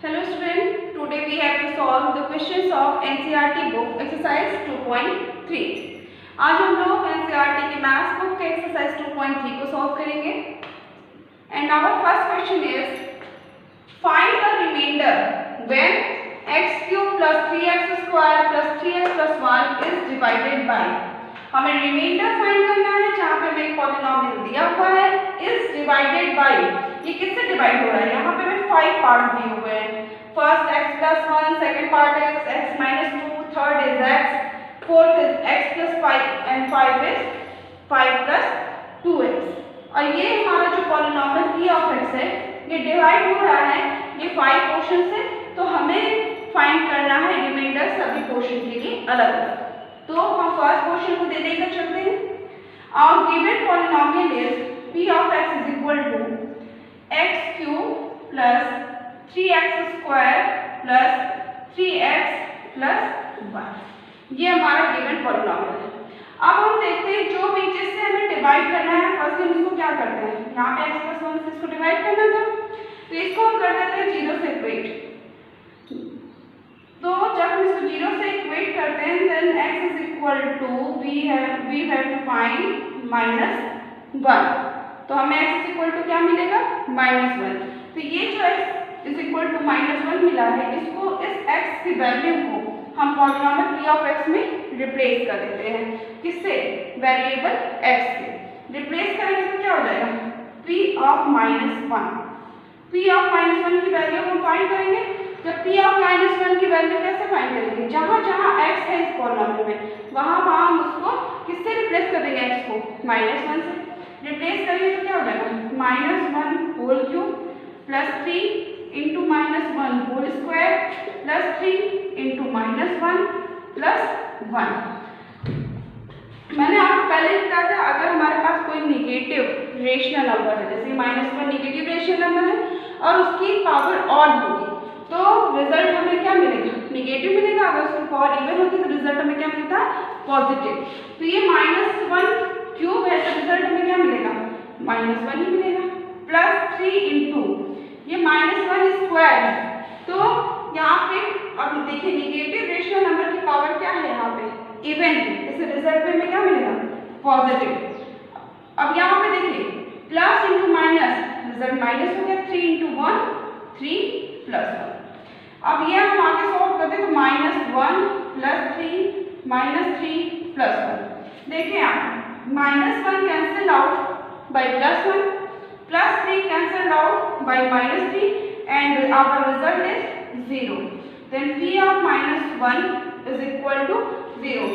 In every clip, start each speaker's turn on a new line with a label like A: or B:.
A: Hello student, today we have to solve the questions of NCERT book exercise 2.3। आज हम लोग NCERT की maths book के exercise 2.3 को सॉल्व करेंगे। And our first question is find the remainder when x cube plus 3x square plus 3x plus 1 is divided by. हमें remainder find करना है जहाँ पे हमें पॉलिनोमियल दिया हुआ है इज डिवाइडेड बाय। ये किससे डिवाइड हो रहा है? यहाँ पे हमें 5 पार्ट दिए हुए हैं। First x plus 1, second part x minus 2, third is x, fourth is x plus 5 and 5 is 5 plus 2x। और ये हमारा जो पॉलिनोमियल p ऑफ x है ये डिवाइड हो रहा है ये 5 पोर्शन से, तो हमें फाइंड करना है रिमाइंडर सभी पोर्शन के लिए अलग अलग। तो हम फर्स्ट पोर्शन को दे देकर चलते हैं। Our given polynomial is p of x is equal to x cube plus 3x square plus 3x plus 1। ये हमारा गिवन पॉलिनोमियल है। अब हम देखते हैं जो भी जिससे हमें डिवाइड करना है, फर्स्ट हम इसको क्या करते हैं, यहाँ पे x प्लस 1 से इसको डिवाइड करना था, तो इसको हम कर देते हैं 0 से इक्वेट। तो जब हम इसको 0 से इक्वेट करते हैं then x is equal to we have to find -1। तो हमें x इज इक्वल टू क्या मिलेगा? -1। तो ये जो x इज इक्वल टू -1 मिला है, इसको इस x की वैल्यू को हम पॉलिनोमियल p ऑफ x में रिप्लेस कर देते हैं। किससे? वेरिएबल x से रिप्लेस करेंगे तो क्या हो जाएगा? p of -1। p ऑफ -1 की वैल्यू हम फाइंड करेंगे। जब p ऑफ -1 की वैल्यू कैसे फाइंड करेंगे? जहाँ जहाँ x है इस पॉलिनोमियल में वहाँ वहाँ हम उसको किससे रिप्लेस कर देंगे? x को -1 से रिप्लेस करेंगे तो क्या हो जाएगा? -1 whole cube plus 3 into -1 whole square plus 3 into -1 plus 1। मैंने आपको पहले ही बताया था अगर हमारे पास कोई निगेटिव रेशनल नंबर है, जैसे -1 निगेटिव रेशनल नंबर है और उसकी पावर ऑड होगी तो रिजल्ट हमें क्या मिलेगा? निगेटिव मिलेगा। अगर उसकी पावर इवन होती है तो रिजल्ट हमें क्या मिलता है? पॉजिटिव। तो ये -1 क्यूब है तो रिजल्ट हमें क्या मिलेगा? -1 ही मिलेगा। प्लस 3 इंटू ये -1 स्क्वायर है, तो यहाँ पे अब देखिए निगेटिव रेशनल नंबर की पावर क्या है? यहाँ पे इवन है, इस रिजल्ट में हमें क्या मिलेगा? पॉजिटिव। अब यहाँ पे देखिए plus into minus, result minus हो गया। 3 इंटू 1 3 प्लस 1। अब ये हम आगे सॉल्व करते हैं तो -1 प्लस 3 -3 प्लस 1। देखिए आप -1 cancel out by +1 plus 3 cancelled out by -3 and our result is 0. Then p of -1 is equal to 0.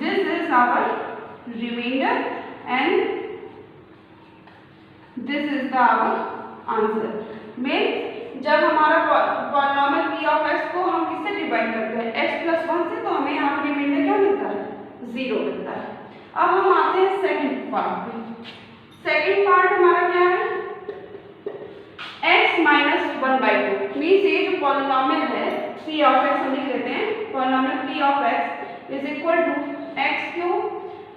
A: This is our remainder and this is the our answer. Means जब हमारा polynomial p of x को हम किससे divide करते हैं? x plus 1 से, तो हमें यहाँ पर रिमाइंडर क्या मिलता है? 0 मिलता है। अब हम आते हैं सेकंड पार्ट पे। सेकंड पार्ट हमारा क्या है? x माइनस 1/2 मीन्स ये जो पॉलिनोमियल है p ऑफ x हम लिख लेते हैं। Polynomial p of x is equal to x cube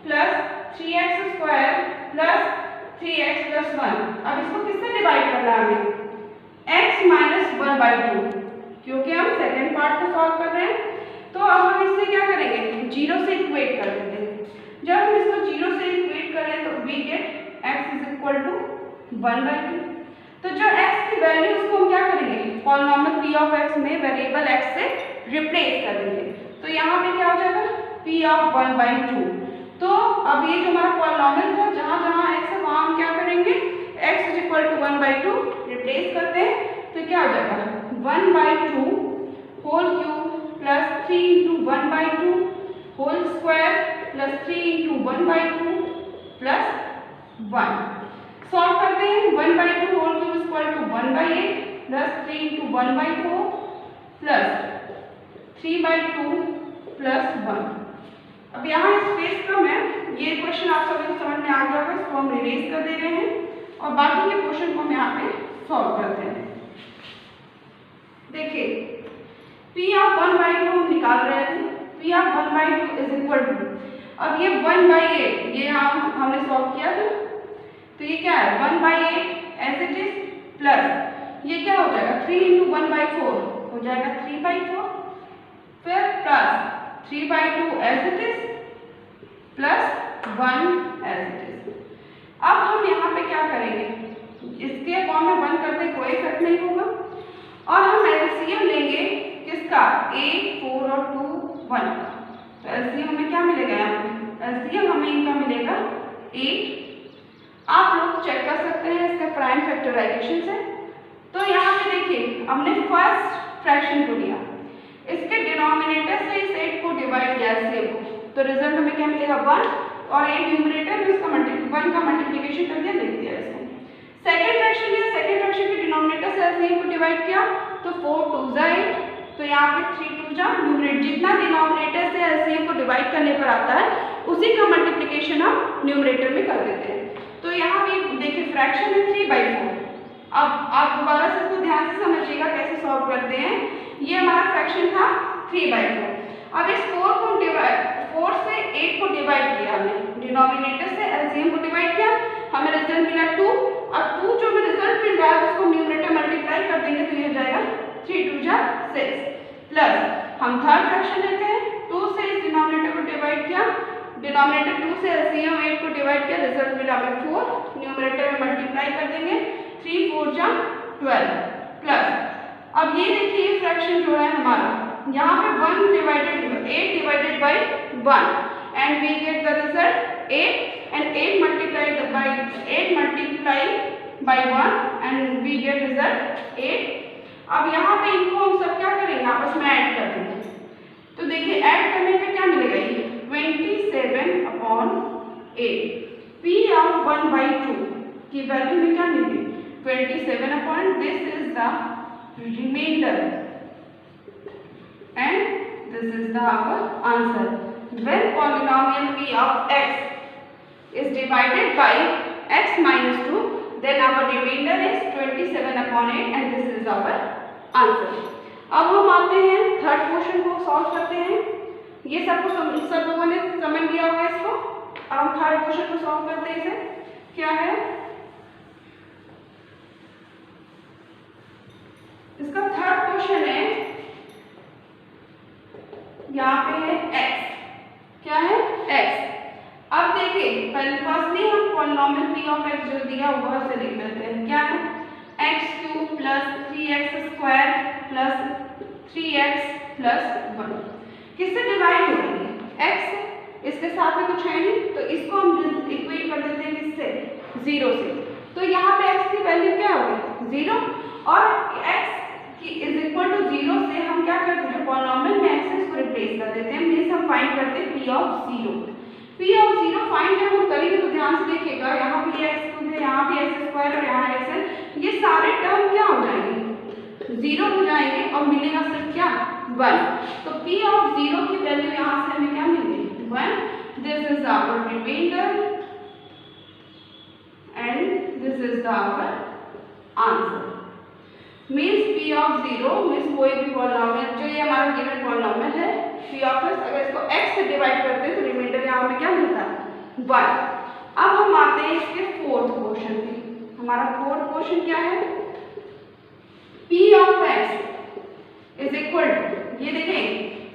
A: plus 3x square plus 3x plus 1। अब इसको किससे डिवाइड करना है हमें? x माइनस 1/2, क्योंकि हम सेकेंड पार्ट को सॉल्व कर रहे हैं। तो अब हम इससे क्या करेंगे? 0 से इक्वेट कर देते हैं। जब हम इसको 0 से इक्वेट करें तो we get x is equal to 1/2। तो जो x की वैल्यू उसको हम क्या करेंगे? पॉलिनोमियल p ऑफ x में वेरिएबल x से रिप्लेस कर देंगे। तो यहाँ पे क्या हो जाएगा? p of 1/2। तो अब ये जो हमारा पॉलिनोमियल था जहाँ जहाँ x है वहाँ हम क्या करेंगे? x is equal to 1/2 replace करते हैं तो क्या हो जाएगा? 1/2 whole cube plus 3 into 1/2 whole square plus 3 into 1/2 plus 1। Solve करते हैं। 1/2 whole cube equal to 1/8 plus 3 into 1/4 plus 3/2 plus 1। अब यहाँ स्पेस कम है, ये क्वेश्चन आप सभी को समझ में आ गया होगा, इसको हम रिलीज कर दे रहे हैं और बाकी के क्वेश्चन को हम यहाँ पे सॉल्व करते हैं। देखिए p ऑफ 1/2 हम निकाल रहे थे। p of 1/2 is equal to, अब ये 1/8 ये हमने सॉल्व किया था, तो ये क्या है? 1/8 एज इट इज प्लस ये क्या हो जाएगा? 3 इंटू 1/4 हो जाएगा 3/4, फिर plus 3/2 as it is plus 1 as it is. अब हम यहाँ पे क्या करेंगे, इसके फॉर्म में 1 करते कोई इफेक्ट नहीं होगा और हम एलसीएम लेंगे किसका, 8, 4 और 2, 1 का। तो एलसीएम हमें क्या मिलेगा, यहाँ पे एलसीएम हमें इनका मिलेगा 8। आप लोग चेक कर सकते हैं इसका प्राइम फैक्टराइजेशन से। तो यहाँ पे देखिए हमने फर्स्ट फ्रैक्शन को लिया, इसके डिनोमिनेटर से इस 8 को डिवाइड किया एलसीएम को, तो रिजल्ट हमें क्या मिलेगा 1 और 8 न्यूमरेटर में इसका 1 का मल्टीप्लिकेशन कर दिया, लिख दिया इसको। सेकंड फ्रैक्शन लिया, सेकंड फ्रैक्शन के डिनोमिनेटर से एलसीएम को डिवाइड किया, तो 4 2 जा 8, तो यहाँ पे 3 2 जा न्यूमरेटर, जितना डिनोमिनेटर से एलसीएम को डिवाइड करने पर आता है उसी का मल्टीप्लिकेशन हम न्यूमरेटर में कर देते हैं। तो यहाँ पे देखिए फ्रैक्शन है 3/4। अब आप दोबारा से इसको ध्यान से समझिएगा कैसे सॉल्व करते हैं। ये हमारा फ्रैक्शन था 3/4। अब इस 4 से 8 को डिवाइड किया हमने, डिनोमिनेटर से एलसीएम को डिवाइड किया, हमें रिजल्ट मिला 2। अब 2 जो हमें रिजल्ट मिल रहा है उसको न्यूमरेटर मल्टीप्लाई कर देंगे तो ये हो जाएगा 3 2 जा 6 प्लस हम थर्ड फ्रैक्शन लेते हैं, 2 से इस डिनोमिनेटर को डिवाइड किया, डिनोमिनेटर 2 से एलसीएम 8 को डिवाइड किया, रिजल्ट मिला हमें 4, न्यूमरेटर में मल्टीप्लाई कर देंगे, 3 4 जा 12 प्लस अब ये देखिए ये फ्रैक्शन जो है हमारा यहाँ पे 8 divided by 1 and we get the result 8 and 8 multiply by 1 and we get result 8। अब यहाँ पे इनको हम सब क्या करेंगे, आपस में ऐड कर देंगे। तो देखिए ऐड करने पे क्या मिलेगा, ये 27/8 P ऑफ 1/2 की वैल्यू में क्या मिलेगी 27 upon this is the remainder and this is the our answer. When polynomial P of x is divided by x minus 2, then our remainder is 27/8 and this is our answer. अब हम आते हैं third question को solve करते हैं। ये सब लोगों ने समझ लिया होगा इसको। अब हम थर्ड क्वेश्चन को सॉल्व करते हैं। इसे क्या है, इसका थर्ड क्वेश्चन है, यहाँ पे है x, क्या है x। अब देखिए पहले फर्स्टली हम पॉलिनॉमियल p ऑफ x जो दिया हुआ से लिख लेते हैं, क्या है x³ plus 3x² plus 3x plus 1 किससे डिवाइड हो रही है, x से, इसके साथ में कुछ है नहीं तो इसको हम इक्वेट कर देते हैं किससे, 0 से। तो यहाँ पे x की वैल्यू क्या होगी 0 और x की इज इक्वल टू 0 से हम क्या करते हैं, पॉलिनॉमियल में x को रिप्लेस कर देते हैं, मींस हम फाइंड करते हैं p of 0। p of 0 find जब हम करेंगे तो ध्यान से देखिएगा, यहाँ भी x³ है, यहाँ भी x² और यहाँ x है, ये सारे टर्म क्या हो जाएंगे 0 हो जाएंगे और मिलेगा सिर्फ क्या 1। तो p ऑफ 0 की वैल्यू यहाँ से हमें क्या मिलेगी 1। This is our remainder and this is the our answer. Means p of 0 means कोई भी पॉलिनॉमियल जो ये हमारा गिवन पॉलिनॉमियल है p ऑफ x, अगर इसको x से डिवाइड करते हैं तो रिमाइंडर यहाँ में क्या मिलता है 1। अब हम आते हैं इसके फोर्थ क्वेश्चन पे। हमारा फोर्थ क्वेश्चन क्या है, p of x is equal to, ये देखें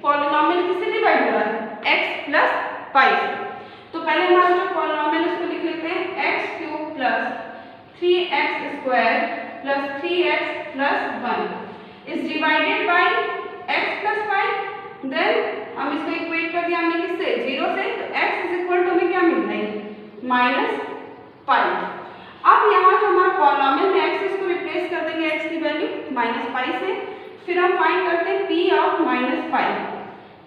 A: पॉलिनॉमियल किससे डिवाइड हो रहा है x प्लस पाई से। तो पहले हमारा जो पॉलिनॉमियल उसको लिख लेते हैं x³ plus 3x² plus 3x plus 1 is divided by x plus pi. Then हम इसको इक्वेट कर दिया हमने किससे 0 से, तो x इज इक्वल टू हमें क्या मिल रहा है माइनस पाई। अब यहाँ जो हमारा पॉलिनॉमियल में x इसको रिप्लेस कर देंगे x की वैल्यू माइनस पाई से, फिर हम फाइंड करते हैं p of minus pi.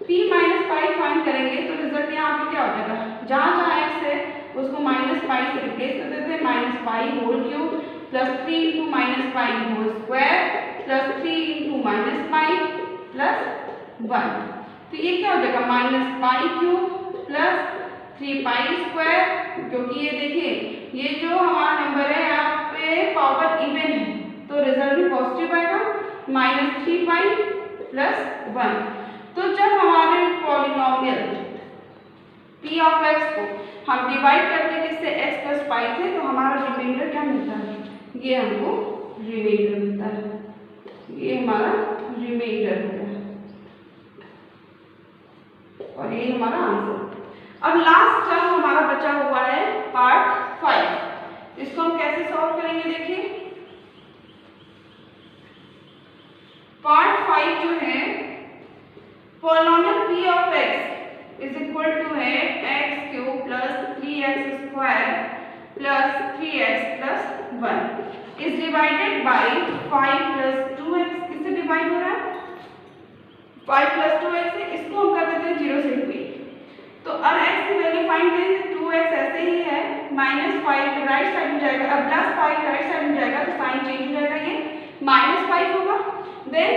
A: p minus pi find करेंगे तो रिजल्ट यहाँ पे क्या हो जाएगा, जहाँ जहाँ x है उसको माइनस पाई से रिप्लेस कर देते हैं, minus pi whole cube plus 3 into minus pi whole square plus 3 into minus pi plus 1। तो ये क्या हो जाएगा minus pi cube plus 3 pi square, क्योंकि ये देखिए ये जो हमारा नंबर है यहाँ पे पावर इवन है तो रिजल्ट भी पॉजिटिव आएगा, माइनस 3 पाई प्लस 1। तो जब हमारे पॉलिनॉमियल p ऑफ x को हम डिवाइड करते हैं किससे x प्लस पाई से, तो हमारा रिमाइंडर क्या मिलता है, ये हमको रिमाइंडर मिलता है, ये हमारा रिमाइंडर हो गया, और ये हमारा आंसर। अब लास्ट टर्म हमारा बचा हुआ है पार्ट 5। इसको हम कैसे सॉल्व करेंगे, देखिए पार्ट 5 जो है, polynomial p of x is equal to है x cube plus 3x square plus 3x plus 1 is divided by 5 plus 2x। किससे डिवाइड हो रहा है, 5 प्लस 2x से। इसको हम कर देते हैं 0 से 2। तो अब x की वैल्यू फाइंड करेंगे, 2x ऐसे ही है, -5 राइट साइड में जाएगा, अब +5 राइट साइड में जाएगा तो साइन चेंज हो जाएगा, ये -5 होगा। Then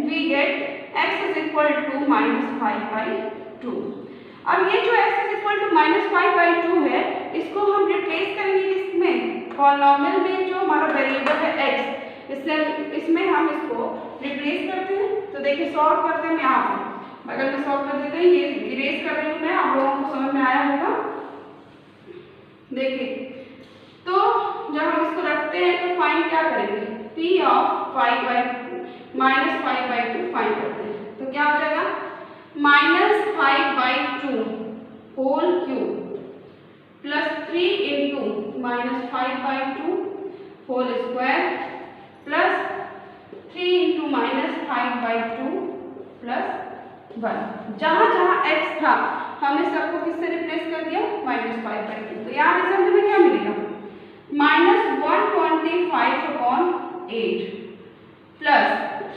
A: we get x is equal to -5/2। अब ये जो x इज इक्वल टू -5/2 है, इसको हम रिप्लेस करेंगे किसमें, पॉलिनोमियल में जो हमारा वेरिएबल है x, इसमें हम इसको रिप्लेस करते हैं। तो देखिए सॉल्व करते हैं, मैं यहाँ पे बगल में सॉल्व कर देते हैं, ये इरेज कर रही हूँ मैं, आप लोगों को समझ में आया होगा। देखिए तो जब हम इसको रखते हैं तो फाइंड क्या करेंगे, p ऑफ -5/2 फाइंड करते हैं। तो क्या हो जाएगा, -5/2 whole cube plus 3 into -5/2 whole square plus 3 into -5/2 plus 1। जहाँ जहाँ x था हमने सबको किससे रिप्लेस कर दिया, -5/2। तो यहाँ रिजल्ट में क्या मिलेगा, -125/8 प्लस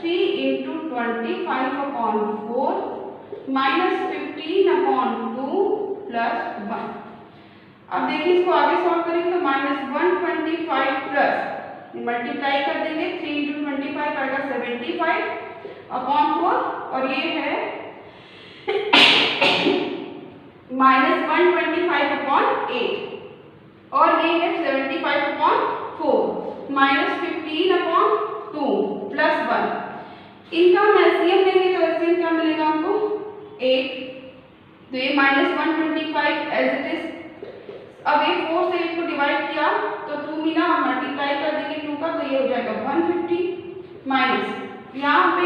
A: 3 इंटू 25/4 -15/2 प्लस 1। अब देखिए इसको आगे सॉल्व करेंगे तो -125 प्लस मल्टीप्लाई कर देंगे, 3 इंटू 25 आएगा 75/4, और ये है -125/8, और ये है 75/4 -15/2 प्लस 1। इनका हम एलसीएम लेंगे तो एलसीएम क्या मिलेगा हमको, 8। तो ये -125 एज इट इज। अब ये 4 से 8 को डिवाइड किया तो 2 मिला, हम मल्टीप्लाई कर देंगे 2 का, तो ये हो जाएगा 150 माइनस, यहाँ पे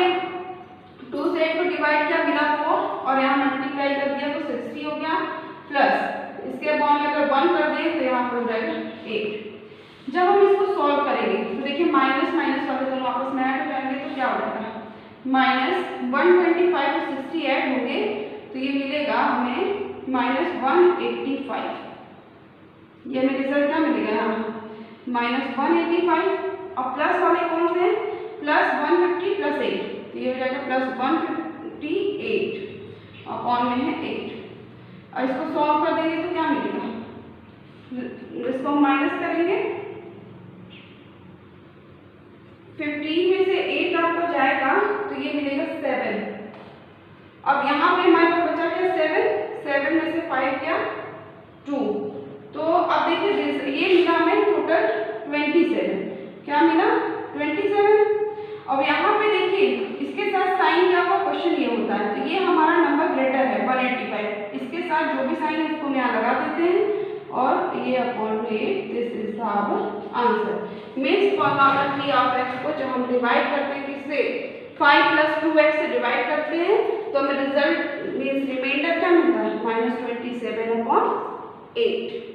A: 2 से 8 को डिवाइड किया मिला 4, और यहाँ मल्टीप्लाई कर दिया तो 60 हो गया, प्लस इसके बाद में अगर 1 कर दें तो यहाँ पर हो जाएगा 8। जब हम इसको सॉल्व करेंगे तो देखिए माइनस माइनस वाले दोनों आपस में ऐड हो जाएंगे, तो क्या हो जाएगा, -125 और 60 ऐड होंगे तो ये मिलेगा हमें -185। ये हमें रिजल्ट क्या मिलेगा, यहाँ -185, और प्लस वाले कौन से हैं, +150 प्लस 8, तो ये हो जाएगा +158 और ऑन में है 8। और इसको सॉल्व कर देंगे तो क्या मिलेगा, इसको हम माइनस करेंगे, 15 में से 8 आपको जाएगा तो ये मिलेगा 7। अब यहाँ पे हमारे पास बचा क्या 7 में से 5 क्या 2। तो अब देखिए ये मिला हमें टोटल 27, क्या मिला 27। अब यहाँ पे देखिए इसके साथ साइन क्या होगा, क्वेश्चन ये होता है, तो ये हमारा नंबर ग्रेटर है 185, इसके साथ जो भी साइन है उसको हम यहाँ लगा देते हैं, और ये अपॉन में this is our answer. Means polynomial p of x को जब हम डिवाइड करते हैं किससे, 5 प्लस 2x से डिवाइड करते हैं तो हमें रिजल्ट मीन्स रिमाइंडर क्या मिलता है, -27/8।